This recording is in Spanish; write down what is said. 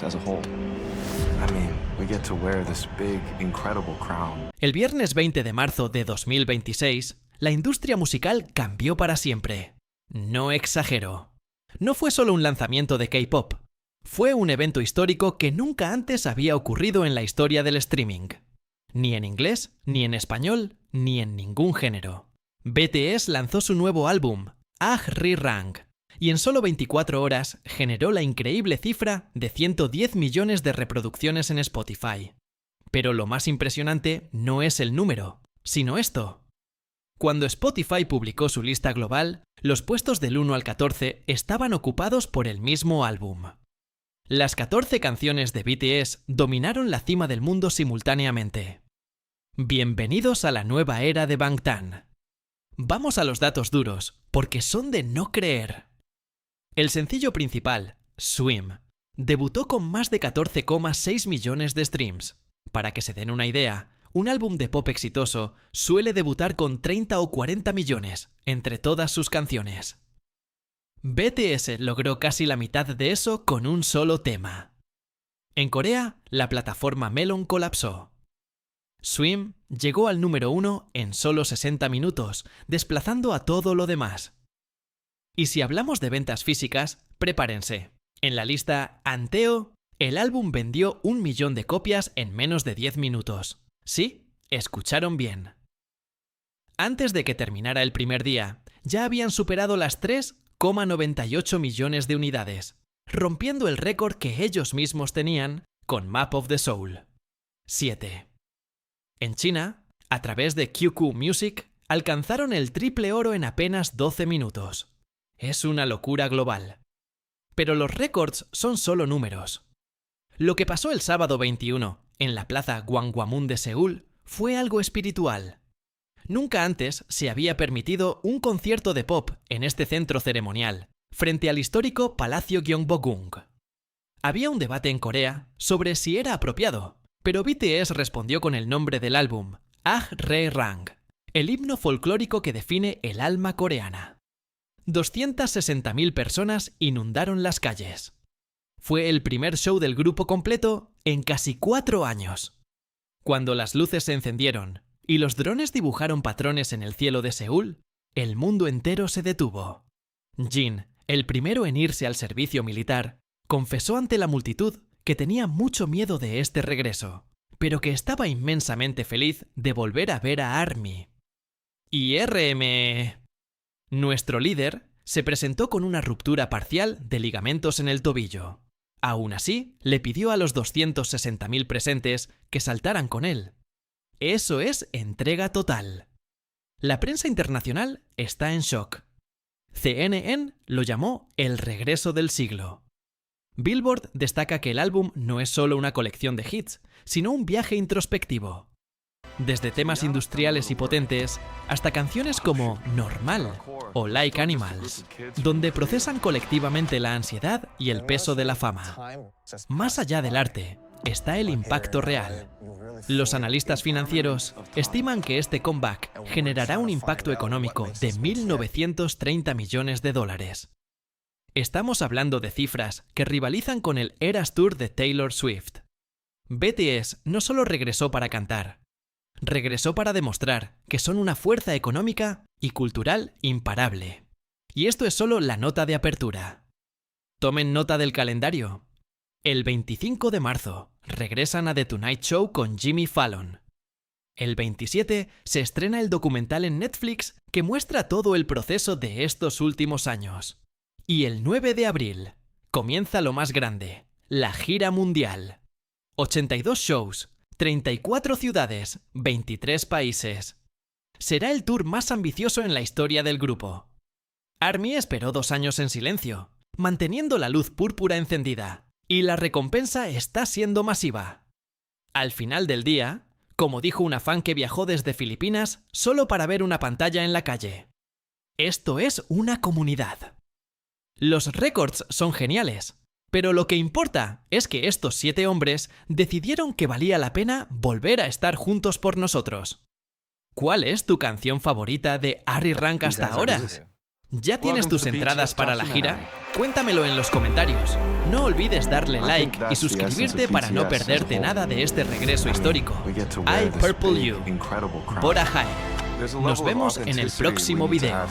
as a whole. I mean, we get to wear this big, incredible crown. El viernes 20 de marzo de 2026, la industria musical cambió para siempre. No exagero. No fue solo un lanzamiento de K-pop. Fue un evento histórico que nunca antes había ocurrido en la historia del streaming. Ni en inglés, ni en español, ni en ningún género. BTS lanzó su nuevo álbum, Arirang, y en solo 24 horas generó la increíble cifra de 110 millones de reproducciones en Spotify. Pero lo más impresionante no es el número, sino esto. Cuando Spotify publicó su lista global, los puestos del 1 al 14 estaban ocupados por el mismo álbum. Las 14 canciones de BTS dominaron la cima del mundo simultáneamente. Bienvenidos a la nueva era de Bangtan. Vamos a los datos duros, porque son de no creer. El sencillo principal, Swim, debutó con más de 14,6 millones de streams. Para que se den una idea, un álbum de pop exitoso suele debutar con 30 o 40 millones entre todas sus canciones. BTS logró casi la mitad de eso con un solo tema. En Corea, la plataforma Melon colapsó. Swim llegó al número 1 en solo 60 minutos, desplazando a todo lo demás. Y si hablamos de ventas físicas, prepárense. En la lista Anteo, el álbum vendió 1 millón de copias en menos de 10 minutos. Sí, escucharon bien. Antes de que terminara el primer día, ya habían superado las 3,98 millones de unidades, rompiendo el récord que ellos mismos tenían con Map of the Soul. 7. En China, a través de QQ Music, alcanzaron el triple oro en apenas 12 minutos. Es una locura global. Pero los récords son solo números. Lo que pasó el sábado 21 en la plaza Gwanghwamun de Seúl fue algo espiritual. Nunca antes se había permitido un concierto de pop en este centro ceremonial, frente al histórico Palacio Gyeongbokgung. Había un debate en Corea sobre si era apropiado, pero BTS respondió con el nombre del álbum, Arirang, el himno folclórico que define el alma coreana. 260.000 personas inundaron las calles. Fue el primer show del grupo completo en casi 4 años. Cuando las luces se encendieron y los drones dibujaron patrones en el cielo de Seúl, el mundo entero se detuvo. Jin, el primero en irse al servicio militar, confesó ante la multitud que tenía mucho miedo de este regreso, pero que estaba inmensamente feliz de volver a ver a ARMY. Y nuestro líder se presentó con una ruptura parcial de ligamentos en el tobillo. Aún así, le pidió a los 260.000 presentes que saltaran con él. Eso es entrega total. La prensa internacional está en shock. CNN lo llamó el regreso del siglo. Billboard destaca que el álbum no es solo una colección de hits, sino un viaje introspectivo. Desde temas industriales y potentes hasta canciones como Normal o Like Animals, donde procesan colectivamente la ansiedad y el peso de la fama. Más allá del arte, está el impacto real. Los analistas financieros estiman que este comeback generará un impacto económico de 1.930 millones de dólares. Estamos hablando de cifras que rivalizan con el Eras Tour de Taylor Swift. BTS no solo regresó para cantar, regresó para demostrar que son una fuerza económica y cultural imparable. Y esto es solo la nota de apertura. Tomen nota del calendario. El 25 de marzo regresan a The Tonight Show con Jimmy Fallon. El 27 se estrena el documental en Netflix que muestra todo el proceso de estos últimos años. Y el 9 de abril comienza lo más grande, la gira mundial. 82 shows, 34 ciudades, 23 países. Será el tour más ambicioso en la historia del grupo. ARMY esperó 2 años en silencio, manteniendo la luz púrpura encendida, y la recompensa está siendo masiva. Al final del día, como dijo una fan que viajó desde Filipinas solo para ver una pantalla en la calle, esto es una comunidad. Los récords son geniales, pero lo que importa es que estos 7 hombres decidieron que valía la pena volver a estar juntos por nosotros. ¿Cuál es tu canción favorita de Arirang hasta ahora? ¿Ya tienes tus entradas para la gira? Cuéntamelo en los comentarios. No olvides darle like y suscribirte para no perderte nada de este regreso histórico. I Purple You. Bora High. Nos vemos en el próximo video.